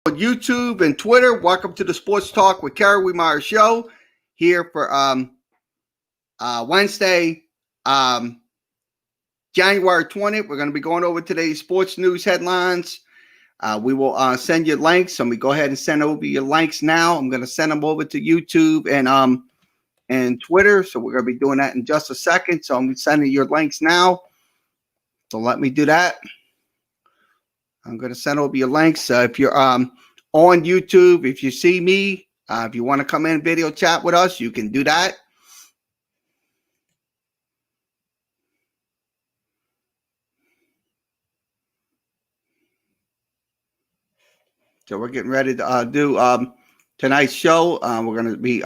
on YouTube and Twitter. Welcome to the Sports Talk with Kerry Wehmeyer show here for Wednesday, January 20th. We're going to be going over today's sports news headlines. We will send you links. So we go ahead and send over your links now. I'm going to send them over to YouTube and Twitter. So we're going to be doing that in just a second. So I'm sending your links now. So let me do that. I'm going to send over your links. If you're on YouTube, if you see me, if you want to come in and video chat with us, you can do that. So we're getting ready to do tonight's show. We're going to be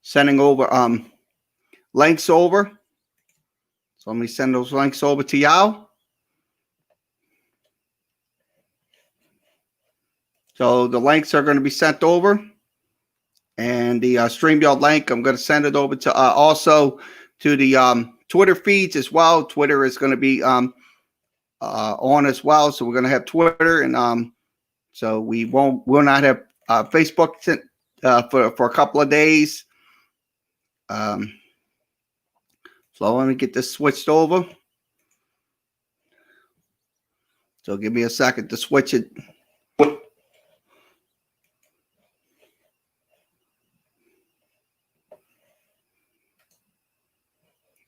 sending over links over. So let me send those links over to y'all. So the links are going to be sent over. And the StreamYard link, I'm going to send it over to also to the Twitter feeds as well. Twitter is going to be on as well. So we're going to have Twitter, and so we'll not have Facebook for a couple of days. So let me get this switched over. So give me a second to switch it.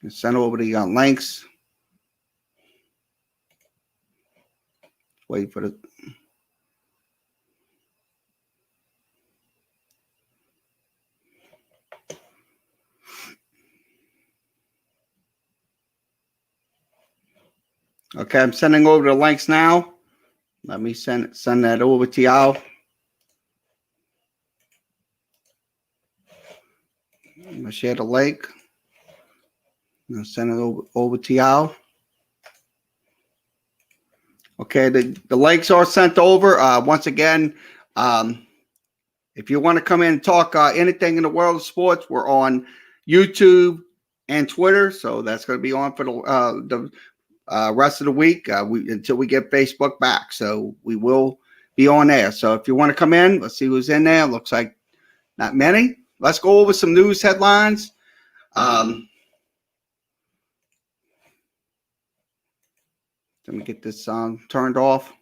Send over the links. Wait for the. Okay, I'm sending over the links now. Let me send that over to y'all. I'm gonna share the link. I'll send it over to y'all. Okay, the links are sent over. Once again, if you want to come in and talk anything in the world of sports, we're on YouTube and Twitter. So that's going to be on for the rest of the week until we get Facebook back. So we will be on there. So if you want to come in, let's see who's in there. Looks like not many. Let's go over some news headlines. Let me get this turned off.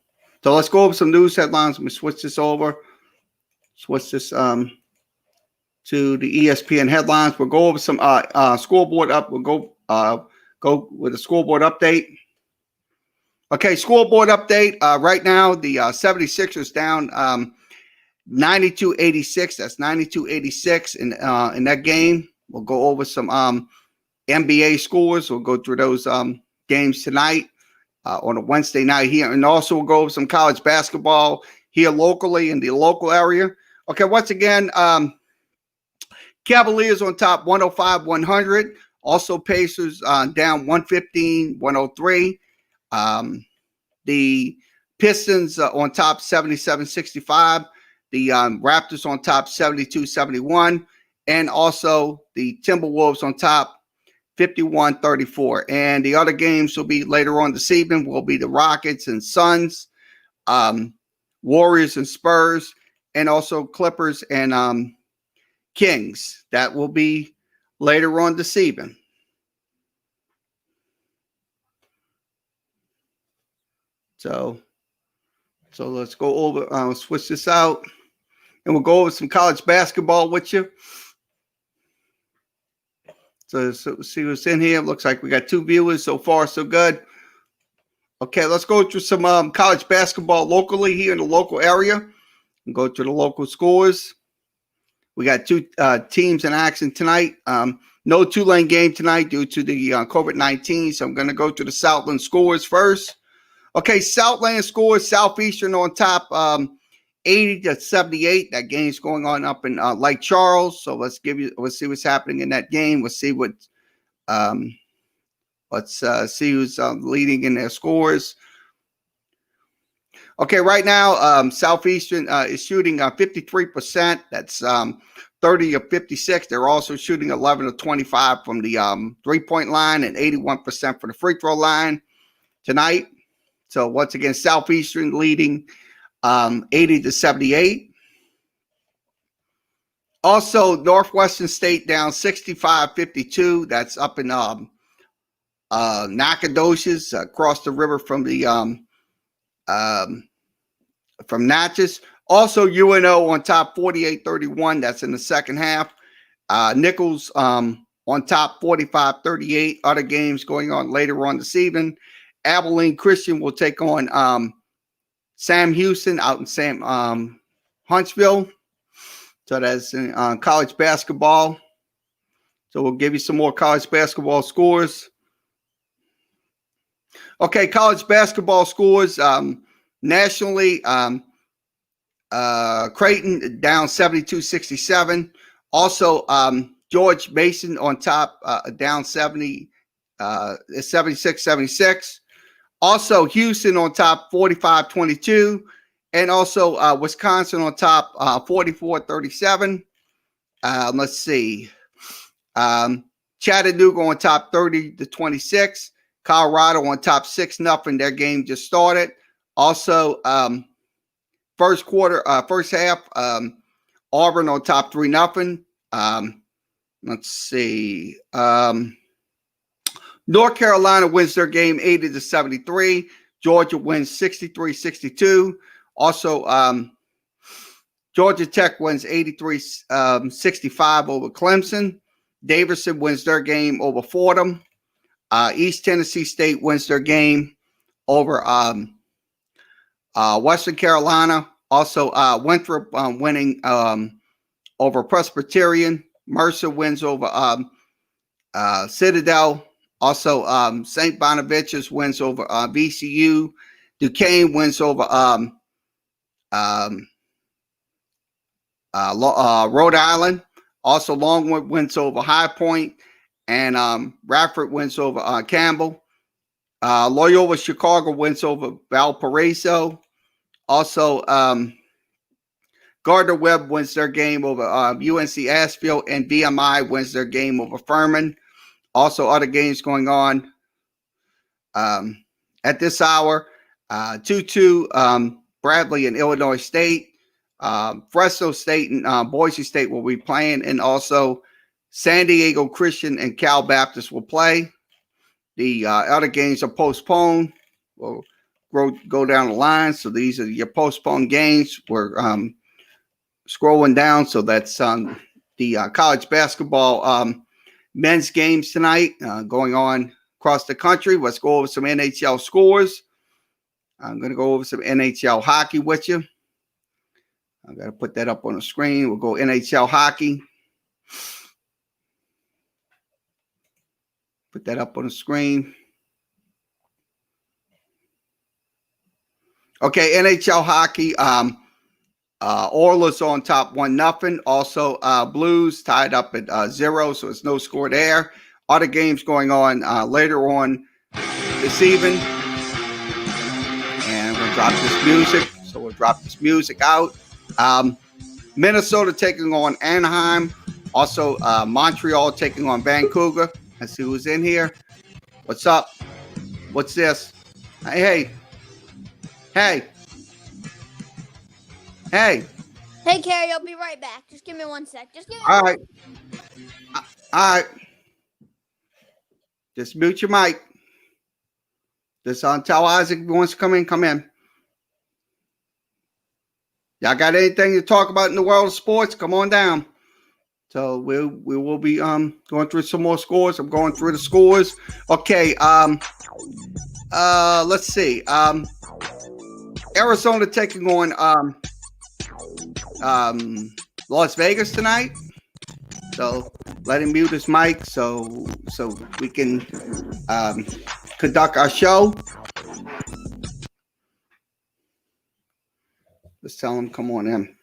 So let's go over some news headlines. Let me switch this over. Switch this to the ESPN headlines. We'll go over some scoreboard up. We'll go with the scoreboard update. Okay, scoreboard update. Right now, the 76ers down 92-86. That's 92-86 in that game. We'll go over some NBA scores. We'll go through those games tonight. On a Wednesday night here. And also we'll go over some college basketball here locally in the local area. Okay, once again, Cavaliers on top 105-100. Also Pacers down 115-103. The Pistons on top 77-65. The Raptors on top 72-71. And also the Timberwolves on top 51-34. And the other games will be later on this evening will be the Rockets and Suns, Warriors and Spurs, and also Clippers and Kings. That will be later on this evening. So let's go over, switch this out, and we'll go over some college basketball with you. So see what's in here. Looks like we got 2 viewers so far, so good. Okay, let's go through some college basketball locally here in the local area and go to the local scores. We got 2 teams in action tonight. No Tulane game tonight due to the COVID-19, so I'm going to go to the Southland scores first. Okay, Southland scores, Southeastern on top 80-78. That game's going on up in Lake Charles. So let's see what's happening in that game. Let's see see who's leading in their scores. Okay, right now Southeastern is shooting 53%. That's 30 of 56. They're also shooting 11 of 25 from the 3-point line and 81% for the free throw line tonight. So once again, Southeastern leading 80-78. Also, Northwestern State down 65-52. That's up in Nacogdoches, across the river from the from Natchez. Also, UNO on top 48-31. That's in the second half. Nichols on top 45-38. Other games going on later on this evening. Abilene Christian will take on Sam Houston out in Huntsville. So that's in college basketball. So we'll give you some more college basketball scores. Okay, college basketball scores nationally. Creighton down 72-67. Also, George Mason on top, down 76-76. Also, Houston on top 45-22. And also Wisconsin on top 44-37. Let's see. Chattanooga on top 30-26. Colorado on top 6-0. Their game just started. Also, first half, Auburn on top 3-0. Let's see. North Carolina wins their game 80-73. Georgia wins 63-62. Also, Georgia Tech wins 83-65 over Clemson. Davidson wins their game over Fordham. East Tennessee State wins their game over Western Carolina. Also, Winthrop winning over Presbyterian. Mercer wins over Citadel. Also, St. Bonaventure's wins over VCU. Duquesne wins over Rhode Island. Also, Longwood wins over High Point. And Radford wins over Campbell. Loyola Chicago wins over Valparaiso. Also, Gardner-Webb wins their game over UNC Asheville, and VMI wins their game over Furman. Also, other games going on at this hour. 2-2 Bradley and Illinois State. Fresno State and Boise State will be playing, and also San Diego Christian and Cal Baptist will play. The other games are postponed. We'll go down the line. So these are your postponed games. We're scrolling down. So that's the college basketball men's games tonight going on across the country. Let's go over some NHL scores. I'm going to go over some NHL hockey with you. I've got to put that up on the screen. We'll go NHL hockey. Put that up on the screen. Okay, NHL hockey. Oilers on top 1-0. Also, Blues tied up at 0, so it's no score there. Other games going on later on this evening. And we'll drop this music. So we'll drop this music out. Minnesota taking on Anaheim. Also, Montreal taking on Vancouver. Let's see who's in here. What's up? What's this? Hey. Hey, Kerry, I'll be right back. Just give me 1 sec. All right. Just mute your mic. Just tell Isaac if he wants to come in, come in. Y'all got anything to talk about in the world of sports? Come on down. So we will be going through some more scores. I'm going through the scores. Okay. Let's see. Arizona taking on Las Vegas tonight. So let him mute his mic so we can conduct our show. Let's tell him come on in.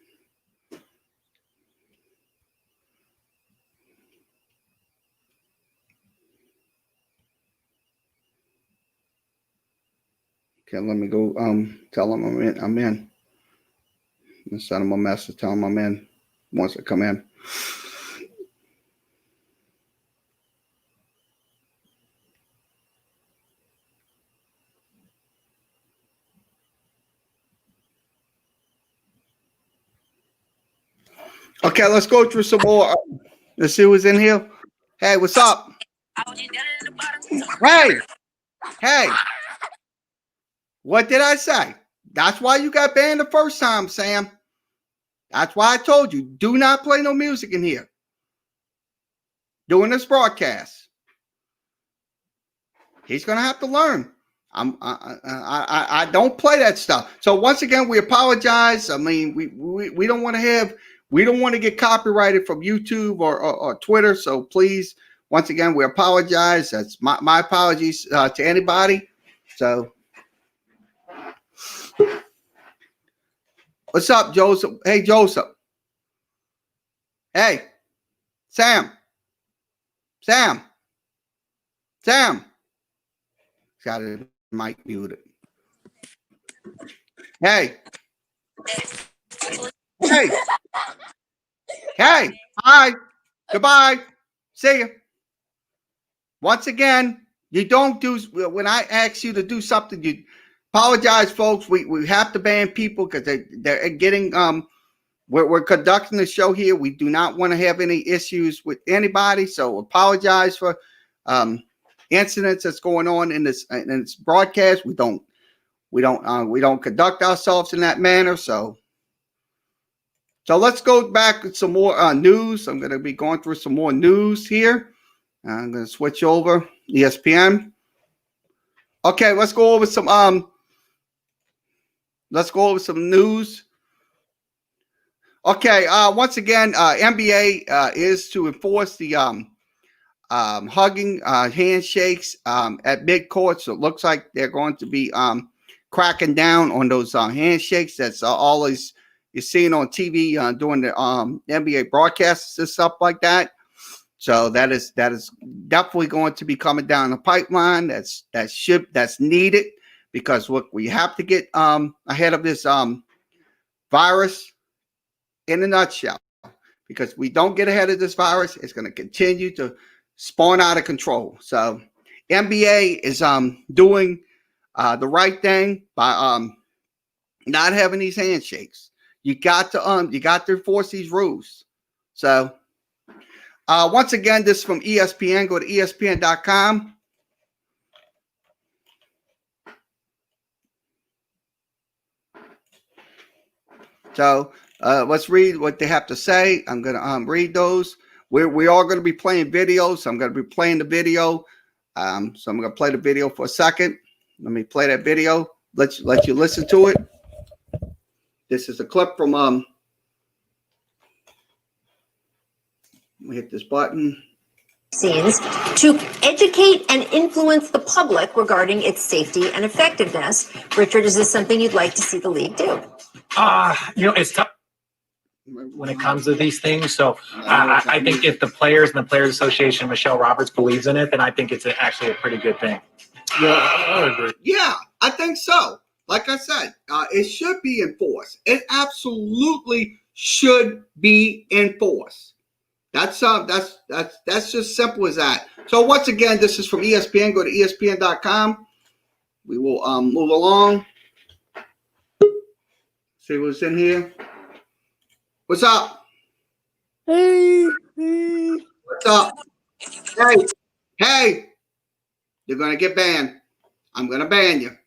Okay, let me go tell him I'm in. I'm send him a message, tell him I'm in. He wants to come in. Okay, let's go through some more. Let's see who's in here. Hey, what's up? Hey, hey. What did I say? That's why you got banned the first time, Sam. That's why I told you, do not play no music in here during this broadcast. He's gonna have to learn. I don't play that stuff. So once again, we apologize. I mean, we don't want to get copyrighted from YouTube or Twitter. So please, once again, we apologize. That's my apologies to anybody. So what's up, Joseph? Hey, Joseph. Hey, Sam. Got it. Mic muted. Hey. Hi. Goodbye. See you. Once again, you don't do, when I ask you to do something, you apologize, folks. We have to ban people because they're getting, we're conducting the show here. We do not want to have any issues with anybody. So apologize for incidents that's going on in this broadcast. We don't conduct ourselves in that manner. So let's go back to some more news. I'm going to be going through some more news here. I'm going to switch over ESPN. Okay, let's go over some news. Okay, once again, NBA is to enforce the hugging handshakes at midcourt. So it looks like they're going to be cracking down on those handshakes. That's always you're seeing on TV during the NBA broadcasts and stuff like that. So that is definitely going to be coming down the pipeline. That's needed because look, we have to get ahead of this virus in a nutshell. Because we don't get ahead of this virus, it's going to continue to spawn out of control. So NBA is doing the right thing by not having these handshakes. You got to enforce these rules. So once again, this is from ESPN. Go to ESPN.com. So let's read what they have to say. I'm going to read those. We are going to be playing videos. So I'm going to be playing the video. So I'm going to play the video for a second. Let me play that video. Let you listen to it. This is a clip from let me hit this button. Vaccines to educate and influence the public regarding its safety and effectiveness. Richard, is this something you'd like to see the league do? It's tough when it comes to these things. So I think if the players and the Players Association, Michelle Roberts, believes in it, then I think it's actually a pretty good thing. Yeah, I agree. Yeah, I think so. Like I said, it should be enforced. It absolutely should be enforced. That's just simple as that. So once again, this is from ESPN. Go to ESPN.com. We will move along. See what's in here. What's up? Hey. What's up? Hey. You're gonna get banned. I'm gonna ban you.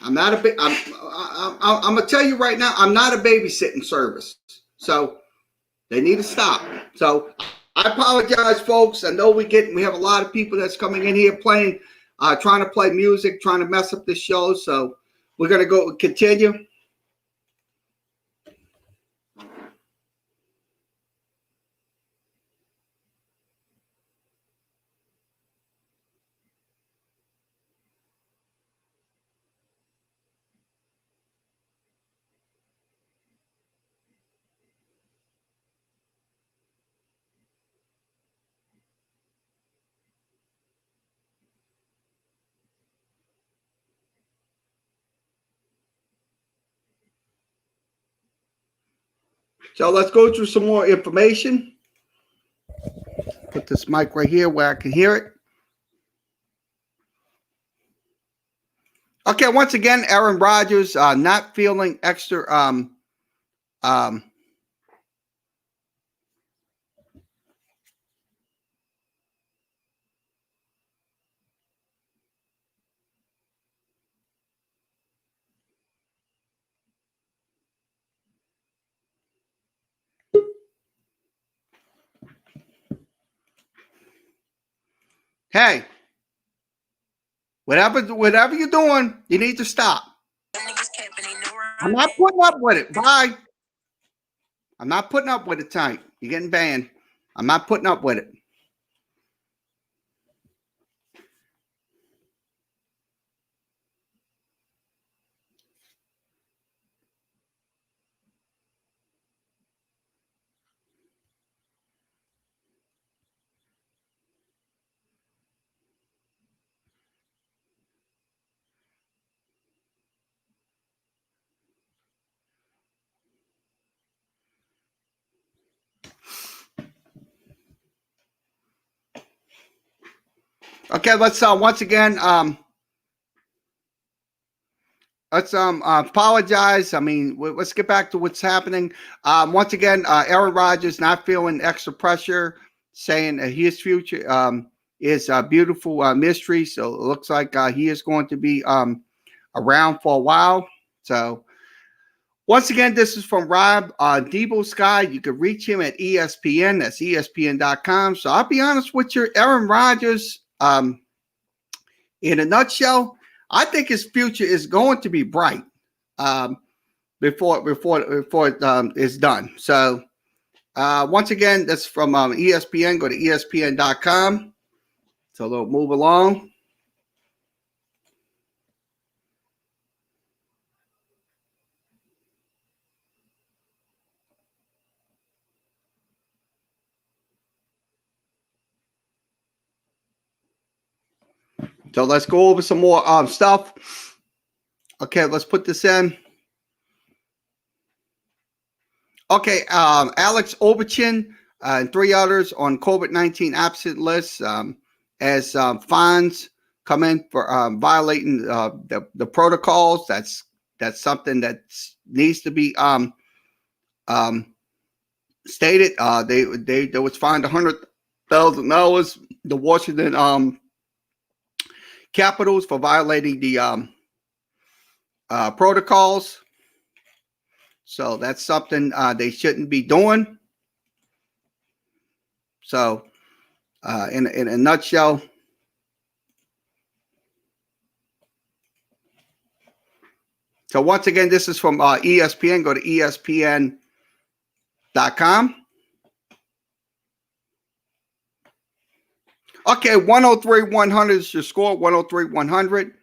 I'm gonna tell you right now, I'm not a babysitting service. So they need to stop. So I apologize, folks. I know we have a lot of people that's coming in here playing, trying to play music, trying to mess up the show. So we're gonna go continue. So let's go through some more information. Put this mic right here where I can hear it. Okay, once again, Aaron Rodgers not feeling extra hey, whatever you're doing, you need to stop. I'm not putting up with it. Bye. I'm not putting up with it tonight. You're getting banned. I'm not putting up with it. Okay, let's once again let's apologize. I mean, let's get back to what's happening. Once again, Aaron Rodgers not feeling extra pressure, saying that his future is a beautiful mystery. So it looks like he is going to be around for a while. So once again, this is from Rob Debo Sky. You can reach him at ESPN. That's ESPN.com. So I'll be honest with you, Aaron Rodgers, in a nutshell, I think his future is going to be bright before it is done. So once again, that's from ESPN. Go to ESPN.com. So we'll move along. So let's go over some more stuff. Okay, let's put this in. Okay, Alex Ovechkin and 3 others on COVID-19 absent list as fines come in for violating the protocols. That's something that needs to be stated. They was fined $100,000. The Washington Capitals for violating the protocols. So that's something they shouldn't be doing. So in a nutshell, so once again, this is from ESPN. Go to ESPN.com. Okay, 103-100 is your score. 103-100.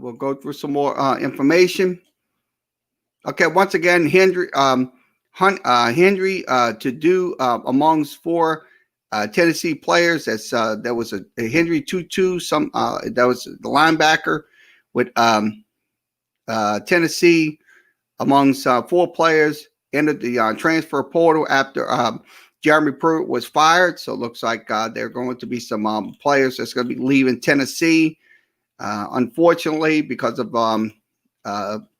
We'll go through some more information. Okay, once again, Henry to do amongst 4 Tennessee players. That's there was a Henry Tutu, that was the linebacker with Tennessee amongst 4 players entered the transfer portal after Jeremy Pruitt was fired. So it looks like there are going to be some players that's going to be leaving Tennessee, unfortunately, because of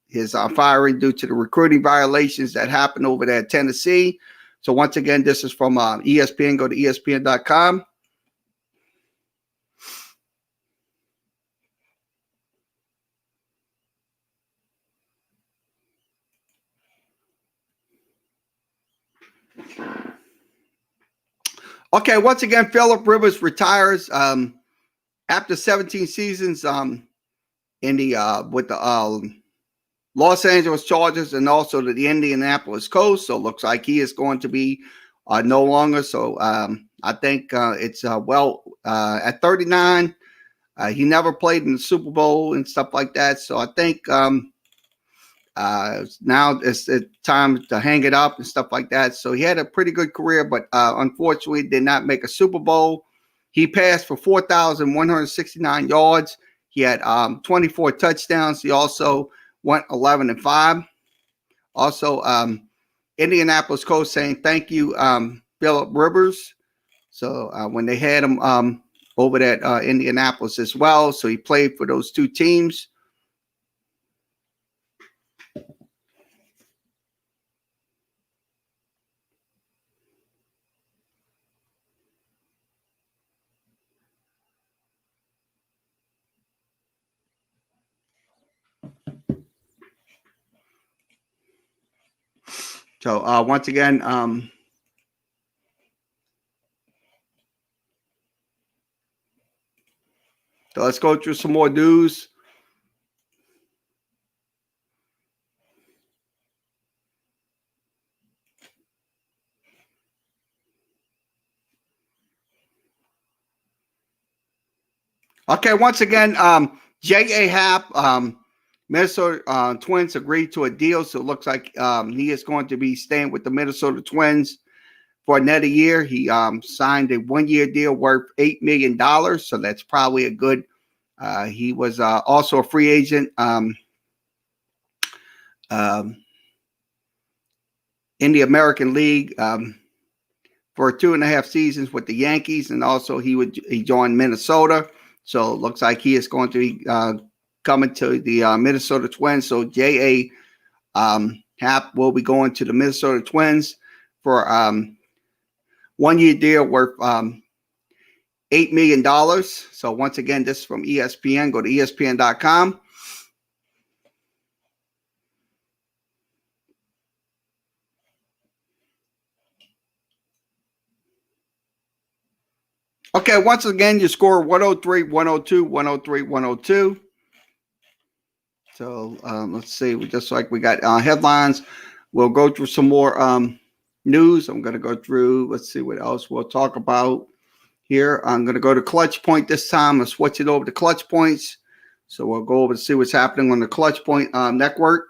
his firing due to the recruiting violations that happened over there at Tennessee. So once again, this is from ESPN. Go to ESPN.com. Okay, once again, Phillip Rivers retires after 17 seasons in the with the Los Angeles Chargers and also to the Indianapolis Colts. So it looks like he is going to be no longer. So I think it's at 39. He never played in the Super Bowl and stuff like that. So I think now it's time to hang it up and stuff like that. So he had a pretty good career, but unfortunately did not make a Super Bowl. He passed for 4,169 yards. He had 24 touchdowns. He also went 11-5. Also, Indianapolis Colts saying thank you, Phillip Rivers. So when they had him over at Indianapolis as well. So he played for those two teams. So once again, so let's go through some more news. Okay, once again, J.A. Happ, Minnesota Twins agreed to a deal, so it looks like he is going to be staying with the Minnesota Twins for another year. He signed a one-year deal worth $8 million, so that's probably a good. He was also a free agent in the American League for 2.5 seasons with the Yankees, and also he joined Minnesota. So it looks like he is going to be coming to the Minnesota Twins. So J.A. Happ will be going to the Minnesota Twins for 1-year deal worth $8 million. So once again, this is from ESPN. Go to ESPN.com. Okay, once again, you score 103, 102, 103, 102. So let's see. We got headlines. We'll go through some more news. I'm going to go through. Let's see what else we'll talk about here. I'm going to go to Clutch Point this time. I'll switch it over to Clutch Points. So we'll go over to see what's happening on the Clutch Point network.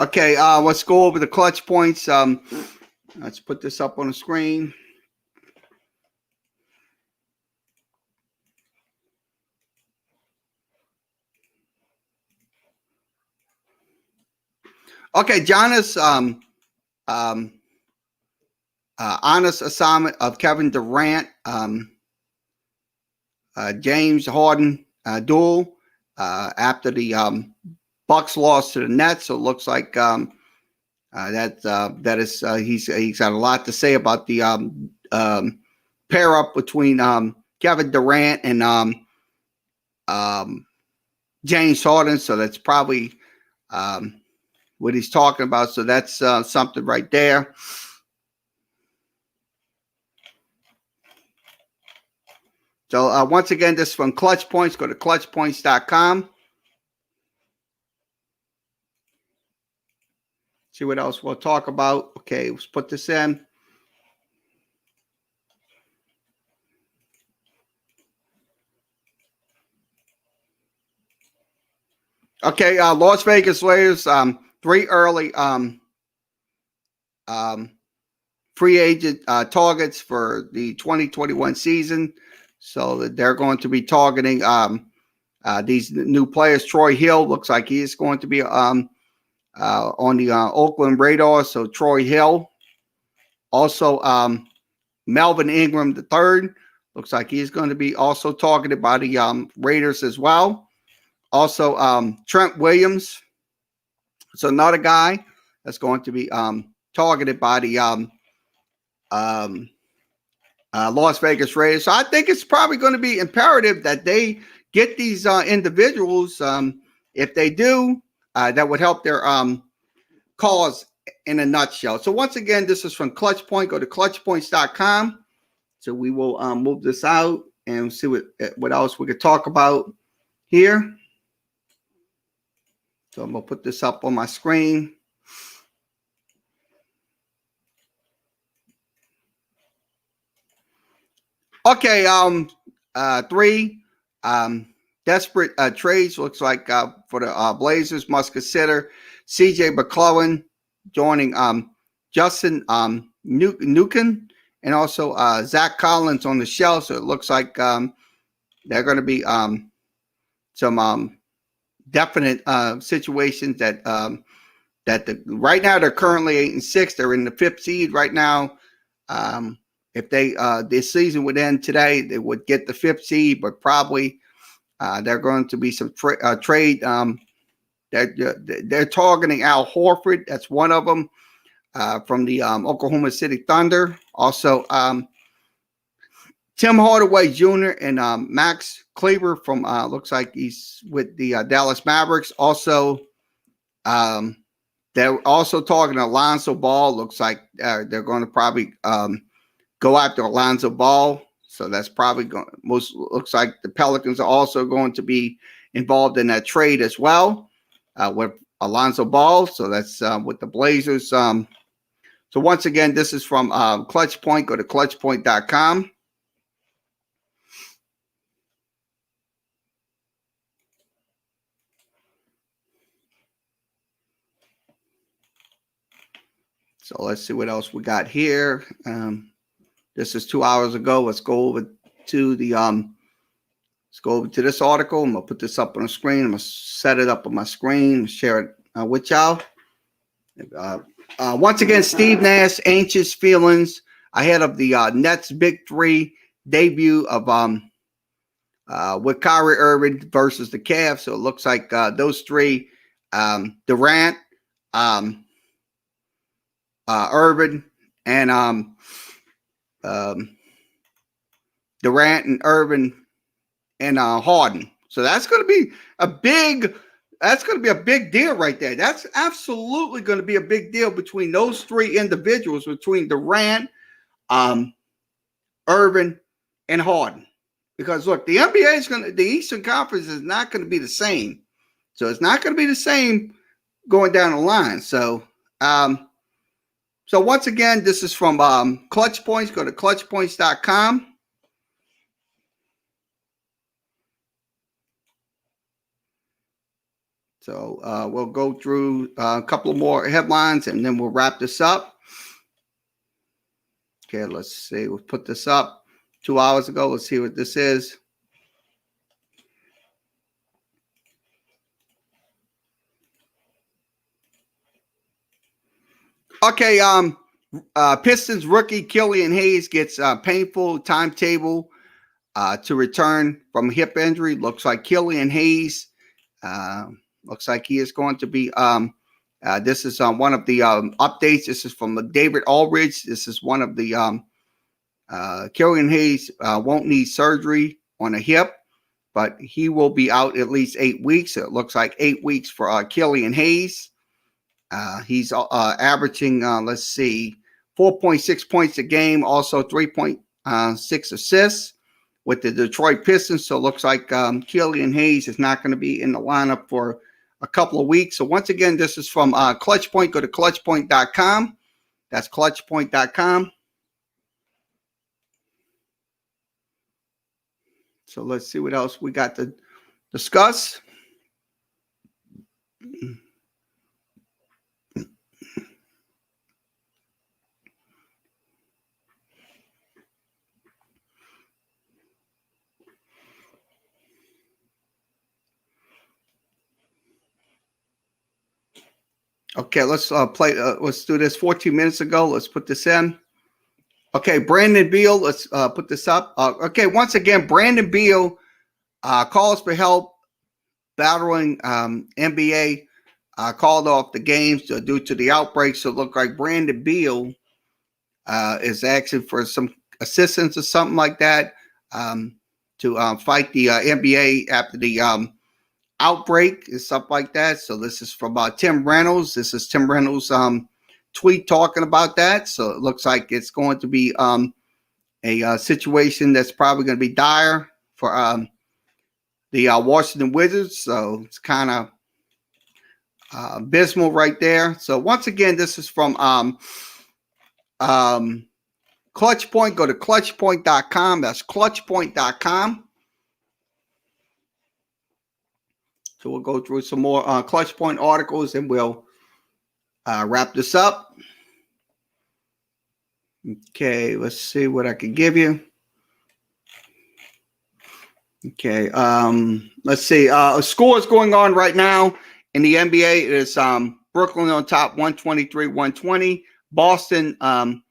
Okay, let's go over the Clutch Points. Let's put this up on the screen. Okay, Giannis, honest assignment of Kevin Durant, James Harden duel after the Bucks lost to the Nets. So it looks like that is he's got a lot to say about the pair up between Kevin Durant and James Harden. So that's probably what he's talking about. So that's something right there. So once again, this is from Clutch Points. Go to clutchpoints.com. See what else we'll talk about. Okay, let's put this in. Okay, Las Vegas Raiders, 3 early free agent targets for the 2021 season. So they're going to be targeting these new players. Troy Hill looks like he is going to be on the Oakland Raiders. So Troy Hill. Also, Melvin Ingram III looks like he's going to be also targeted by the Raiders as well. Also, Trent Williams. So another guy that's going to be targeted by the Las Vegas Raiders. So I think it's probably going to be imperative that they get these individuals. If they do, that would help their cause in a nutshell. So once again, this is from Clutch Point. Go to clutchpoints.com. So we will move this out and see what else we could talk about here. So I'm going to put this up on my screen. Okay, 3 desperate trades looks like for the Blazers must consider C.J. McCollum joining Justin Nukin and also Zach Collins on the shelf. So it looks like they're going to be some definite situations that right now they're currently 8-6. They're in the 5th seed right now. If they this season would end today, they would get the 5th seed, but probably they're going to be some trade. They're targeting Al Horford. That's one of them from the Oklahoma City Thunder. Also, Tim Hardaway Jr. and Max Kleber from looks like he's with the Dallas Mavericks. Also, they're also talking Alonzo Ball. Looks like they're going to probably go after Alonzo Ball. So that's probably going. Looks like the Pelicans are also going to be involved in that trade as well with Alonzo Ball. So that's with the Blazers. So once again, this is from Clutch Point. Go to clutchpoint.com. So let's see what else we got here. This is 2 hours ago. Let's go over to the let's go over to this article. I'm gonna put this up on the screen. I'm gonna set it up on my screen and share it with y'all. Once again, Steve Nash anxious feelings ahead of the Nets' Big Three debut of with Kyrie Irving versus the Cavs. So it looks like those three, Durant, Irvin, and Durant and Irvin and Harden. So that's going to be a big. That's going to be a big deal right there. That's absolutely going to be a big deal between those three individuals, between Durant, Irvin, and Harden. Because look, the NBA is going to, the Eastern Conference is not going to be the same. So it's not going to be the same going down the line. So, so once again, this is from Clutch Points. Go to clutchpoints.com. So we'll go through a couple of more headlines and then we'll wrap this up. Okay, let's see. We'll put this up 2 hours ago. Let's see what this is. Okay, Pistons rookie Killian Hayes gets painful timetable to return from hip injury. Looks like Killian Hayes looks like he is going to be this is one of the updates. This is from David Aldridge. This is one of the Killian Hayes won't need surgery on a hip, but he will be out at least 8 weeks. So it looks like 8 weeks for Killian Hayes. He's averaging, let's see, 4.6 points a game, also 3.6 assists with the Detroit Pistons. So it looks like Killian Hayes is not going to be in the lineup for a couple of weeks. So once again, this is from Clutch Point. Go to clutchpoint.com. That's clutchpoint.com. So let's see what else we got to discuss. Okay, let's play. Let's do this 14 minutes ago. Let's put this in. Okay, Brandon Beal. Let's put this up. Okay, once again, Brandon Beal calls for help battling NBA. Called off the games due to the outbreak. So it looked like Brandon Beal is asking for some assistance or something like that to fight the NBA after the outbreak and stuff like that. So this is from Tim Reynolds. This is Tim Reynolds' tweet talking about that. So it looks like it's going to be a situation that's probably going to be dire for the Washington Wizards. So it's kind of abysmal right there. So once again, this is from Clutch Point. Go to clutchpoint.com. That's clutchpoint.com. So we'll go through some more Clutch Point articles and we'll wrap this up. Okay, let's see what I can give you. Okay, let's see. A score is going on right now in the NBA. It is Brooklyn on top 123-120. Boston down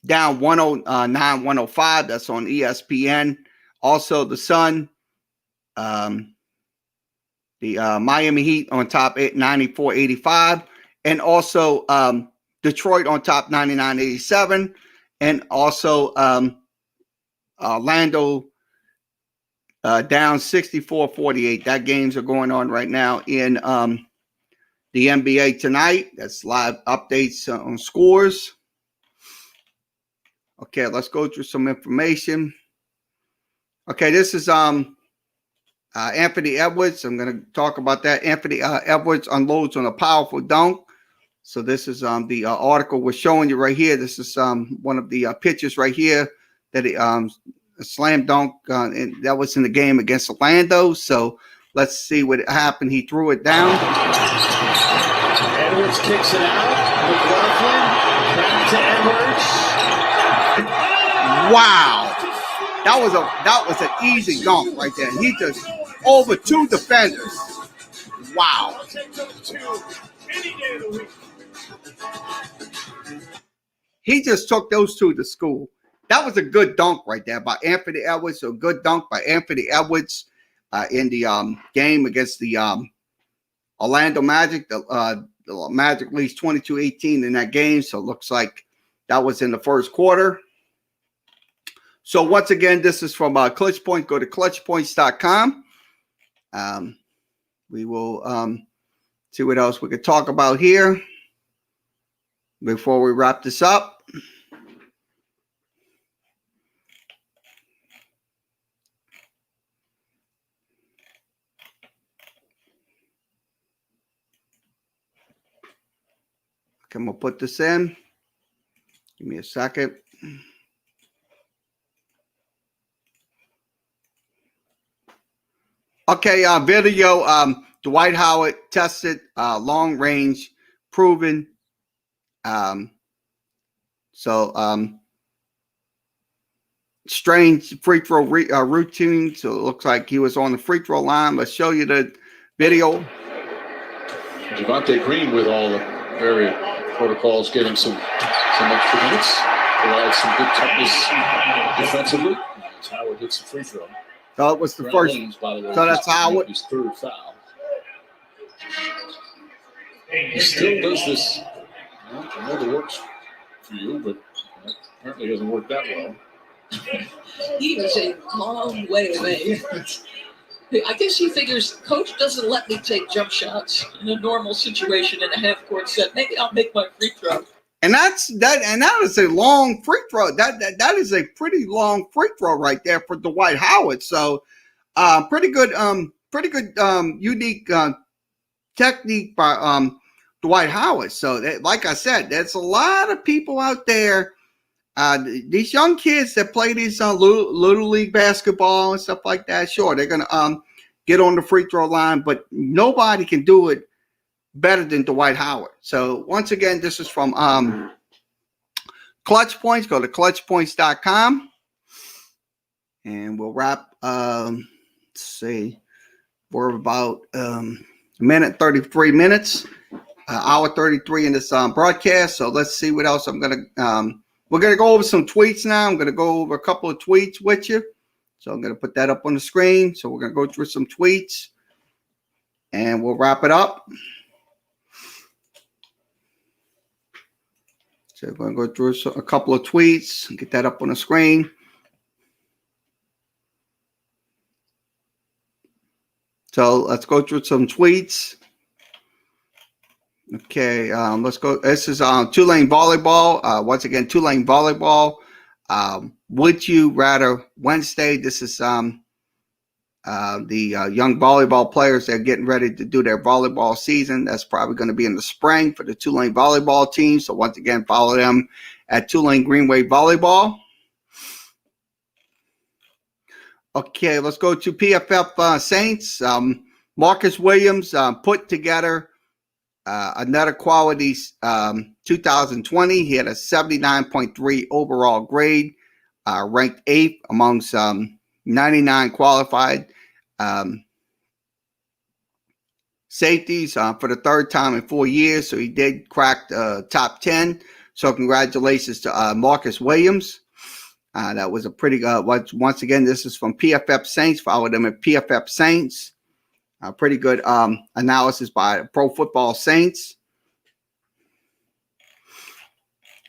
109-105. That's on ESPN. Also, the Sun, the Miami Heat on top 94-85. And also Detroit on top 99-87. And also Orlando down 64-48. That games are going on right now in the NBA tonight. That's live updates on scores. Okay, let's go through some information. Okay, this is Anthony Edwards. I'm going to talk about that. Anthony Edwards unloads on a powerful dunk. So this is the article we're showing you right here. This is one of the pictures right here that a slam dunk and that was in the game against Orlando. So let's see what happened. He threw it down. Edwards kicks it out. McLaughlin back to Edwards. Wow, that was an easy dunk right there. He just over two defenders. Wow. He just took those two to school. That was a good dunk right there by Anthony Edwards. A good dunk by Anthony Edwards in the game against the Orlando Magic. The Magic leads 22-18 in that game. So it looks like that was in the first quarter. So once again, this is from Clutch Point. Go to clutchpoints.com. We will see what else we could talk about here before we wrap this up. Okay, I'm going to put this in. Give me a second. Okay, video. Dwight Howard tested long range, proven. Strange free throw routine. So it looks like he was on the free throw line. Let's show you the video. Javonte Green with all the various protocols getting some extra minutes. Provides some good toughness defensively. As Howard hits the free throw. So it was the first. By the way, So that's Howard. His third foul. He still does this. Well, I know that works for you, but apparently it doesn't work that well. He was a long way away. I guess he figures coach doesn't let me take jump shots in a normal situation in a half court set. Maybe I'll make my free throw. And that is a long free throw. That is a pretty long free throw right there for Dwight Howard. So pretty good unique technique by Dwight Howard. So like I said, there's a lot of people out there. These young kids that play these little league basketball and stuff like that, sure, they're gonna get on the free throw line, but nobody can do it better than Dwight Howard. So once again, this is from Clutch Points. Go to clutchpoints.com, and we'll wrap. Let's see, we're about a minute 33 minutes, hour 33 in this broadcast. So let's see what else I'm gonna. We're going to go over some tweets now. I'm going to go over a couple of tweets with you. So I'm going to put that up on the screen. So we're going to go through some tweets and we'll wrap it up. So we're going to go through a couple of tweets and get that up on the screen. So let's go through some tweets. Okay, let's go. This is Tulane volleyball. Once again, Tulane volleyball. Would you rather Wednesday? This is the young volleyball players. They're getting ready to do their volleyball season. That's probably going to be in the spring for the Tulane volleyball team. So once again, follow them at Tulane Greenway Volleyball. Okay, let's go to PFF Saints. Marcus Williams put together another quality 2020. He had a 79.3 overall grade, ranked 8th amongst 99 qualified. safeties for the third time in 4 years. So he did crack the top 10. So congratulations to Marcus Williams. That was a pretty good. Once again, this is from PFF Saints. Follow them at PFF Saints. Pretty good analysis by Pro Football Saints.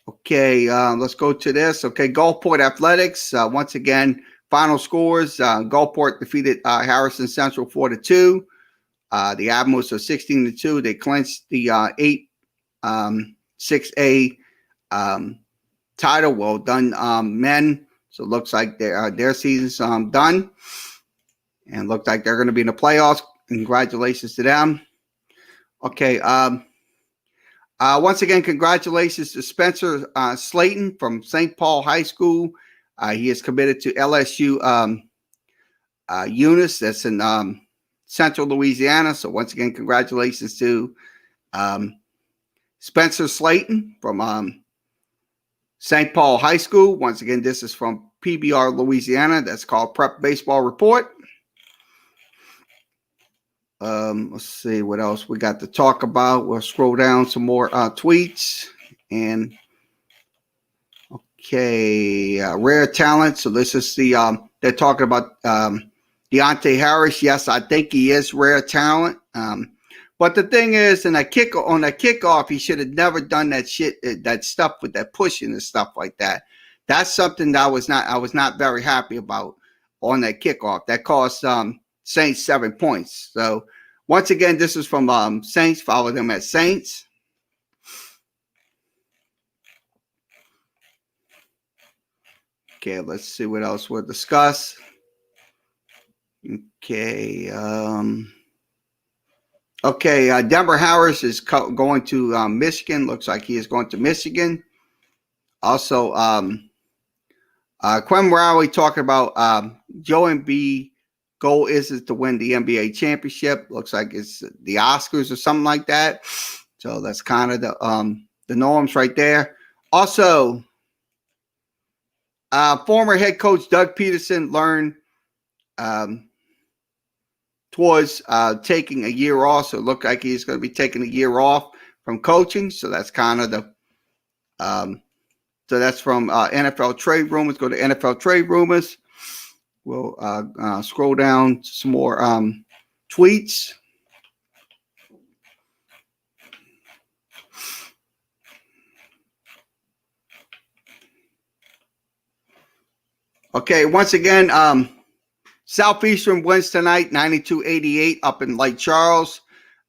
Okay, let's go to this. Okay, Gulfport Athletics. Once again, final scores. Gulfport defeated Harrison Central 4-2. The Admirals are 16-2. They clinched the 6A title. Well done, men. So it looks like their season's done. And looks like they're going to be in the playoffs. Congratulations to them. Okay. Once again, congratulations to Spencer Slayton from St. Paul High School. He is committed to LSU Eunice. That's in Central Louisiana. So once again, congratulations to Spencer Slayton from St. Paul High School. Once again, this is from PBR Louisiana. That's called Prep Baseball Report. Let's see what else we got to talk about. We'll scroll down some more tweets. And okay, rare talent. So this is the they're talking about Deontay Harris. Yes, I think he is rare talent. But the thing is, on that kickoff, he should have never done that shit, that stuff with that pushing and stuff like that. That's something that I was not very happy about on that kickoff. That cost Saints 7 points. So once again, this is from Saints. Follow them at Saints. Okay, let's see what else we'll discuss. Okay. Okay, Denver Harris is going to Michigan. Looks like he is going to Michigan. Also, Quinn Rowley talking about Joe Embiid goal is to win the NBA championship. Looks like it's the Oscars or something like that. So that's kind of the norms right there. Also, former head coach Doug Peterson learned towards taking a year off. So it looked like he's going to be taking a year off from coaching. So that's kind of the so that's from NFL trade rumors. Go to NFL trade rumors. We'll scroll down to some more tweets. Okay, once again, Southeastern wins tonight, 92-88 up in Lake Charles.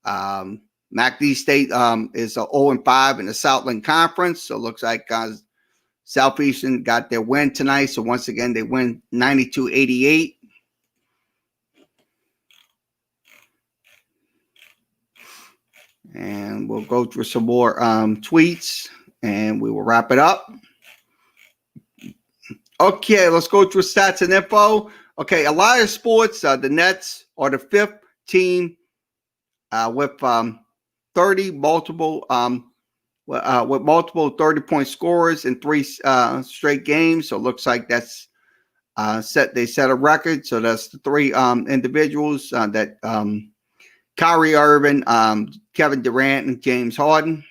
McNeese State is 0-5 in the Southland Conference. So it looks like Southeastern got their win tonight. So once again, they win 92-88. And we'll go through some more tweets and we will wrap it up. Okay, let's go through stats and info. Okay, Elias Sports, the Nets are the 5th team with 30 multiple with multiple 30-point scorers in 3 straight games. So it looks like that's they set a record. So that's the 3 individuals that Kyrie Irving, Kevin Durant, and James Harden.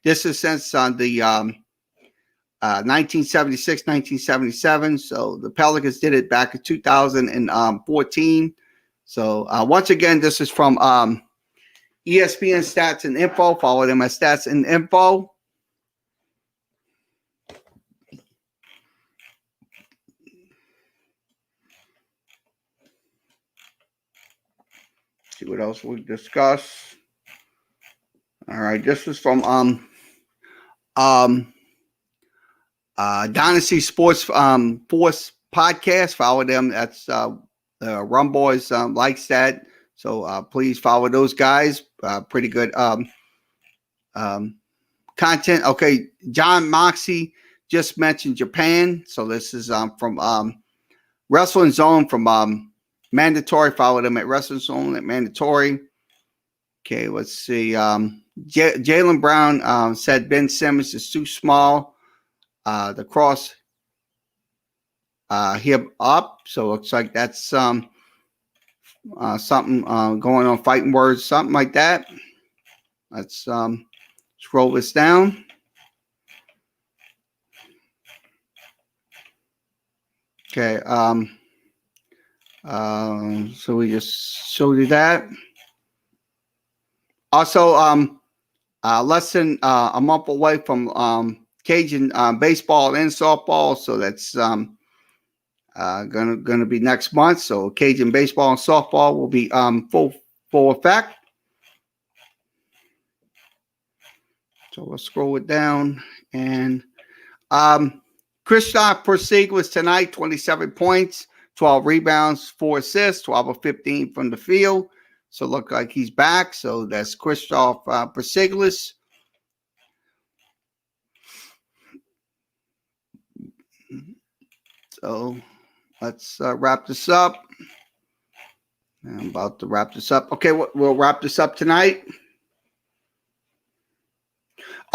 This is since the 1976, 1977. So the Pelicans did it back in 2014. So once again, this is from ESPN Stats and Info. Follow them at Stats and Info. See what else we discuss. All right, this is from Dynasty Sports Force podcast. Follow them. That's Rum Boys likes that. So please follow those guys. Pretty good content. Okay, John Moxie just mentioned Japan. So this is from Wrestling Zone from Mandatory. Follow them at Wrestling Zone at Mandatory. Okay, let's see. Jaylen Brown said Ben Simmons is too small. The cross hip up. So it looks like that's something going on fighting words, something like that. Let's scroll this down. Okay. So we just showed you that. Also, less than a month away from Cajun baseball and softball, so that's gonna be next month. So Cajun baseball and softball will be full effect. So we'll scroll it down, and Christoph Porzingis tonight, 27 points, 12 rebounds, 4 assists, 12 of 15 from the field. So look like he's back. So that's Christoph Porzingis. So let's wrap this up. I'm about to wrap this up. Okay, we'll wrap this up tonight.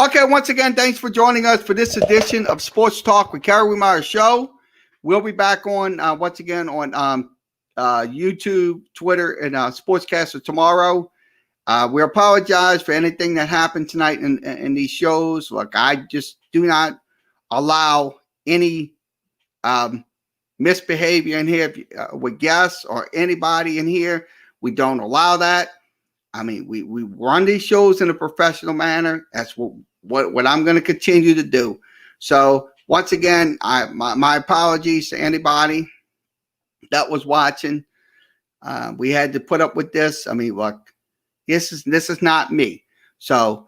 Okay, once again, thanks for joining us for this edition of Sports Talk with Kerry Wehmeyer Show. We'll be back on once again on YouTube, Twitter, and Sportscaster tomorrow. We apologize for anything that happened tonight in these shows. Look, I just do not allow any misbehavior in here with guests or anybody in here. We don't allow that. I mean, we run these shows in a professional manner. That's what I'm going to continue to do. So once again, my apologies to anybody that was watching. We had to put up with this. I mean, look, this is not me. So,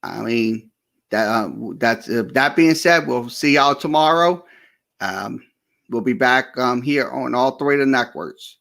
I mean, that being said, we'll see y'all tomorrow. We'll be back here on all 3 of the networks.